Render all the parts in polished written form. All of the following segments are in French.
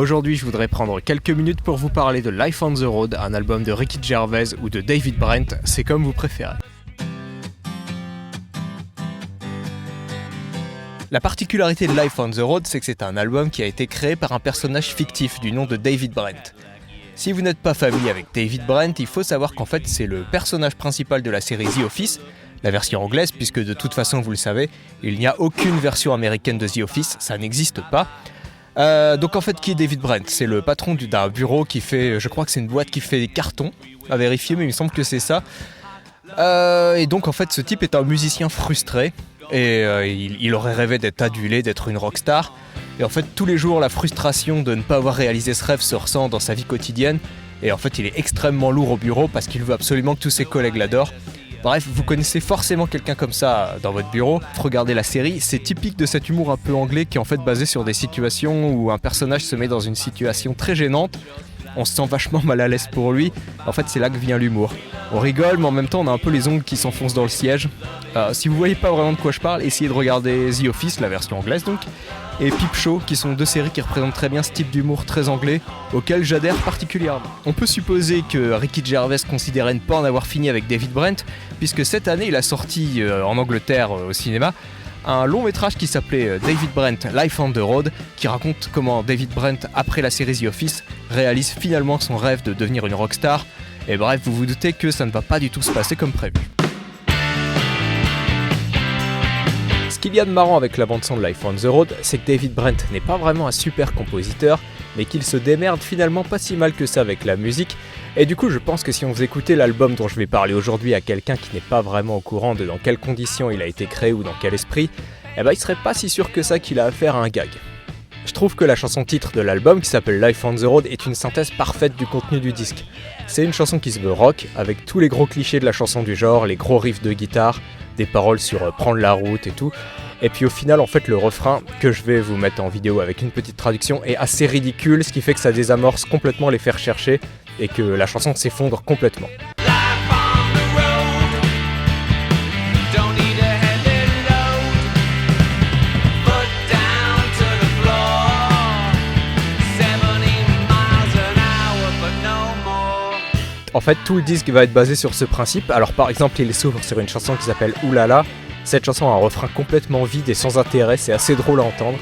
Aujourd'hui, je voudrais prendre quelques minutes pour vous parler de Life on the Road, un album de Ricky Gervais ou de David Brent, c'est comme vous préférez. La particularité de Life on the Road, c'est que c'est un album qui a été créé par un personnage fictif du nom de David Brent. Si vous n'êtes pas familier avec David Brent, il faut savoir qu'en fait c'est le personnage principal de la série The Office, la version anglaise, puisque de toute façon vous le savez, il n'y a aucune version américaine de The Office, ça n'existe pas. Donc en fait qui est David Brent ? C'est le patron d'un bureau qui fait, je crois que c'est une boîte qui fait des cartons, à vérifier mais il me semble que c'est ça. Et donc en fait ce type est un musicien frustré. Et il aurait rêvé d'être adulé, d'être une rockstar. Et en fait, tous les jours, la frustration de ne pas avoir réalisé ce rêve se ressent dans sa vie quotidienne. Et en fait, il est extrêmement lourd au bureau parce qu'il veut absolument que tous ses collègues l'adorent. Bref, vous connaissez forcément quelqu'un comme ça dans votre bureau. Regardez la série, c'est typique de cet humour un peu anglais qui est en fait basé sur des situations où un personnage se met dans une situation très gênante. On se sent vachement mal à l'aise pour lui. En fait, c'est là que vient l'humour. On rigole, mais en même temps, on a un peu les ongles qui s'enfoncent dans le siège. Si vous voyez pas vraiment de quoi je parle, essayez de regarder The Office, la version anglaise donc, et Peep Show, qui sont deux séries qui représentent très bien ce type d'humour très anglais, auquel j'adhère particulièrement. On peut supposer que Ricky Gervais considérait ne pas en avoir fini avec David Brent, puisque cette année, il a sorti en Angleterre au cinéma un long métrage qui s'appelait David Brent Life on the Road, qui raconte comment David Brent, après la série The Office, réalise finalement son rêve de devenir une rockstar. Et bref, vous vous doutez que ça ne va pas du tout se passer comme prévu. Ce qu'il y a de marrant avec la bande-son de Life on the Road, c'est que David Brent n'est pas vraiment un super compositeur, mais qu'il se démerde finalement pas si mal que ça avec la musique. Et du coup, je pense que si on faisait écouter l'album dont je vais parler aujourd'hui à quelqu'un qui n'est pas vraiment au courant de dans quelles conditions il a été créé ou dans quel esprit, il serait pas si sûr que ça qu'il a affaire à un gag. Je trouve que la chanson titre de l'album, qui s'appelle Life on the Road, est une synthèse parfaite du contenu du disque. C'est une chanson qui se veut rock, avec tous les gros clichés de la chanson du genre, les gros riffs de guitare, des paroles sur prendre la route et tout. Et puis au final, en fait, le refrain, que je vais vous mettre en vidéo avec une petite traduction, est assez ridicule, ce qui fait que ça désamorce complètement les faire chercher, et que la chanson s'effondre complètement. En fait, tout le disque va être basé sur ce principe. Alors par exemple, il s'ouvre sur une chanson qui s'appelle Oulala. Cette chanson a un refrain complètement vide et sans intérêt, c'est assez drôle à entendre.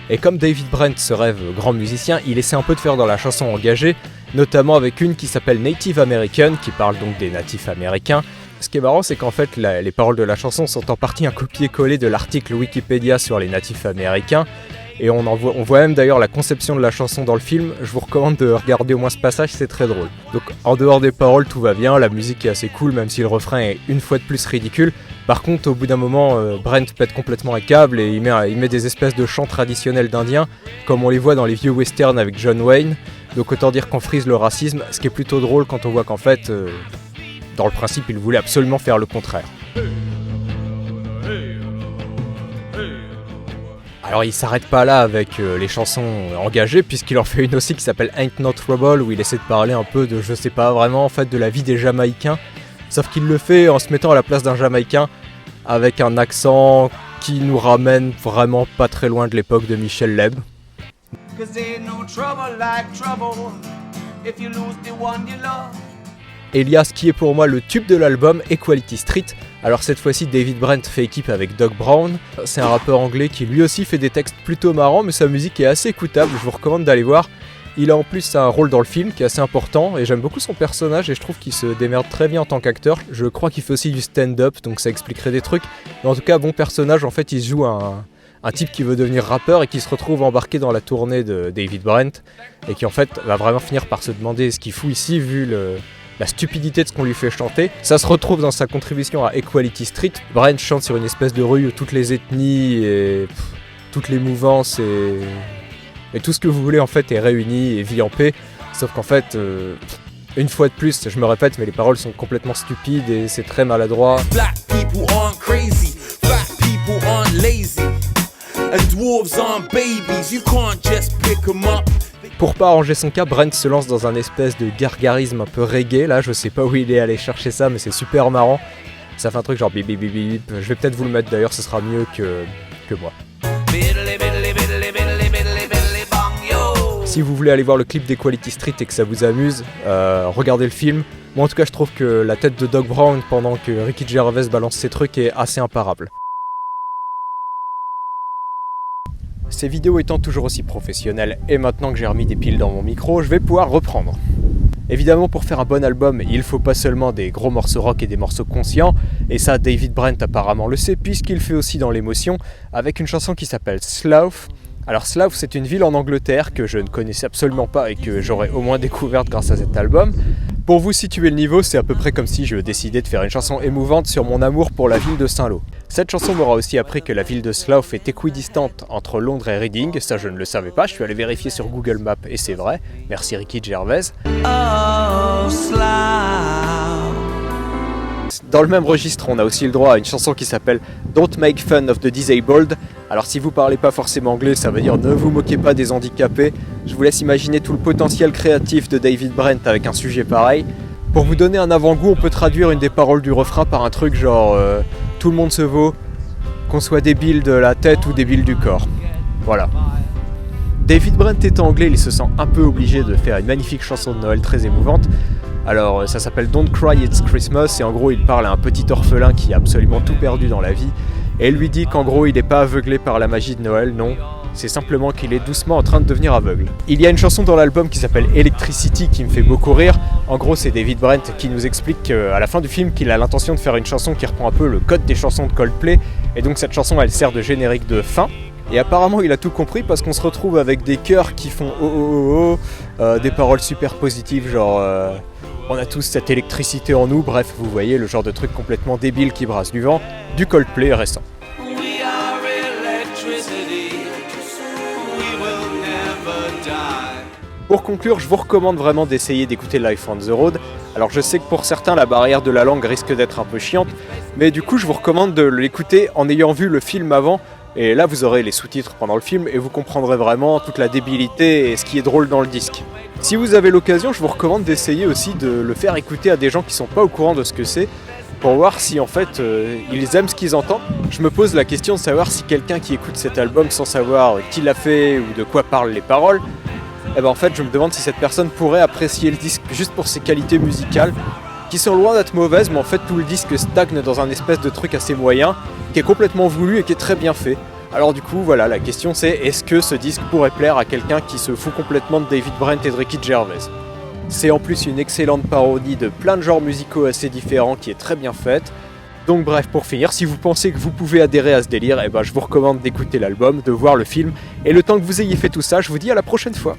Et comme David Brent se rêve grand musicien, il essaie un peu de faire dans la chanson engagée, notamment avec une qui s'appelle Native American, qui parle donc des natifs américains. Ce qui est marrant, c'est qu'en fait, les paroles de la chanson sont en partie un copier-coller de l'article Wikipédia sur les natifs américains, et on voit même d'ailleurs la conception de la chanson dans le film. Je vous recommande de regarder au moins ce passage, c'est très drôle. Donc en dehors des paroles, tout va bien, la musique est assez cool, même si le refrain est une fois de plus ridicule. Par contre, au bout d'un moment, Brent pète complètement un câble et il met des espèces de chants traditionnels d'indiens, comme on les voit dans les vieux westerns avec John Wayne. Donc autant dire qu'on frise le racisme, ce qui est plutôt drôle quand on voit qu'en fait, dans le principe, il voulait absolument faire le contraire. Alors il s'arrête pas là avec les chansons engagées, puisqu'il en fait une aussi qui s'appelle Ain't No Trouble, où il essaie de parler un peu de, je sais pas vraiment, en fait, de la vie des Jamaïcains. Sauf qu'il le fait en se mettant à la place d'un Jamaïcain, avec un accent qui nous ramène vraiment pas très loin de l'époque de Michel Leb. Et il y a ce qui est pour moi le tube de l'album, Equality Street. Alors cette fois-ci, David Brent fait équipe avec Doc Brown. C'est un rappeur anglais qui lui aussi fait des textes plutôt marrants, mais sa musique est assez écoutable, je vous recommande d'aller voir. Il a en plus un rôle dans le film qui est assez important, et j'aime beaucoup son personnage, et je trouve qu'il se démerde très bien en tant qu'acteur. Je crois qu'il fait aussi du stand-up, donc ça expliquerait des trucs. Mais en tout cas, bon personnage, en fait, il se joue un type qui veut devenir rappeur et qui se retrouve embarqué dans la tournée de David Brent, et qui en fait va vraiment finir par se demander ce qu'il fout ici, vu la stupidité de ce qu'on lui fait chanter. Ça se retrouve dans sa contribution à Equality Street. Brent chante sur une espèce de rue où toutes les ethnies et toutes les mouvances et tout ce que vous voulez en fait est réuni et vit en paix. Sauf qu'en fait, une fois de plus, je me répète, mais les paroles sont complètement stupides et c'est très maladroit. Black people aren't crazy, fat people aren't lazy, and dwarves aren't babies, you can't just pick them up. Pour pas arranger son cas, Brent se lance dans un espèce de gargarisme un peu reggae, là je sais pas où il est allé chercher ça mais c'est super marrant. Ça fait un truc genre bip bip bip bip, je vais peut-être vous le mettre d'ailleurs, ce sera mieux que moi. Si vous voulez aller voir le clip d'Equality Street et que ça vous amuse, regardez le film. Moi en tout cas je trouve que la tête de Doc Brown pendant que Ricky Gervais balance ses trucs est assez imparable. Ces vidéos étant toujours aussi professionnelles et maintenant que j'ai remis des piles dans mon micro, je vais pouvoir reprendre. Évidemment pour faire un bon album, il faut pas seulement des gros morceaux rock et des morceaux conscients, et ça David Brent apparemment le sait puisqu'il fait aussi dans l'émotion avec une chanson qui s'appelle Slough. Alors Slough c'est une ville en Angleterre que je ne connaissais absolument pas et que j'aurais au moins découverte grâce à cet album. Pour vous situer le niveau, c'est à peu près comme si je décidais de faire une chanson émouvante sur mon amour pour la ville de Saint-Lô. Cette chanson m'aura aussi appris que la ville de Slough est équidistante entre Londres et Reading, ça je ne le savais pas, je suis allé vérifier sur Google Maps et c'est vrai, merci Ricky Gervais. Oh, dans le même registre, on a aussi le droit à une chanson qui s'appelle Don't Make Fun of the Disabled. Alors si vous parlez pas forcément anglais, ça veut dire ne vous moquez pas des handicapés. Je vous laisse imaginer tout le potentiel créatif de David Brent avec un sujet pareil. Pour vous donner un avant-goût, on peut traduire une des paroles du refrain par un truc genre tout le monde se vaut, qu'on soit débile de la tête ou débile du corps. Voilà. David Brent étant anglais, il se sent un peu obligé de faire une magnifique chanson de Noël très émouvante. Alors ça s'appelle Don't Cry It's Christmas et en gros il parle à un petit orphelin qui a absolument tout perdu dans la vie et il lui dit qu'en gros il n'est pas aveuglé par la magie de Noël, non, c'est simplement qu'il est doucement en train de devenir aveugle. Il y a une chanson dans l'album qui s'appelle Electricity qui me fait beaucoup rire. En gros c'est David Brent qui nous explique à la fin du film qu'il a l'intention de faire une chanson qui reprend un peu le code des chansons de Coldplay et donc cette chanson elle sert de générique de fin. Et apparemment il a tout compris parce qu'on se retrouve avec des chœurs qui font oh oh oh oh, des paroles super positives genre on a tous cette électricité en nous, bref vous voyez le genre de truc complètement débile qui brasse du vent, du Coldplay récent. Pour conclure, je vous recommande vraiment d'essayer d'écouter Life on the Road. Alors je sais que pour certains la barrière de la langue risque d'être un peu chiante, mais du coup je vous recommande de l'écouter en ayant vu le film avant. Et là vous aurez les sous-titres pendant le film et vous comprendrez vraiment toute la débilité et ce qui est drôle dans le disque. Si vous avez l'occasion, je vous recommande d'essayer aussi de le faire écouter à des gens qui sont pas au courant de ce que c'est, pour voir si en fait ils aiment ce qu'ils entendent. Je me pose la question de savoir si quelqu'un qui écoute cet album sans savoir qui l'a fait ou de quoi parlent les paroles, et ben en fait je me demande si cette personne pourrait apprécier le disque juste pour ses qualités musicales, qui sont loin d'être mauvaises, mais en fait tout le disque stagne dans un espèce de truc assez moyen, qui est complètement voulu et qui est très bien fait. Alors du coup voilà, la question c'est est-ce que ce disque pourrait plaire à quelqu'un qui se fout complètement de David Brent et de Ricky Gervais. C'est en plus une excellente parodie de plein de genres musicaux assez différents qui est très bien faite. Donc bref, pour finir, si vous pensez que vous pouvez adhérer à ce délire, eh ben, je vous recommande d'écouter l'album, de voir le film, et le temps que vous ayez fait tout ça, je vous dis à la prochaine fois.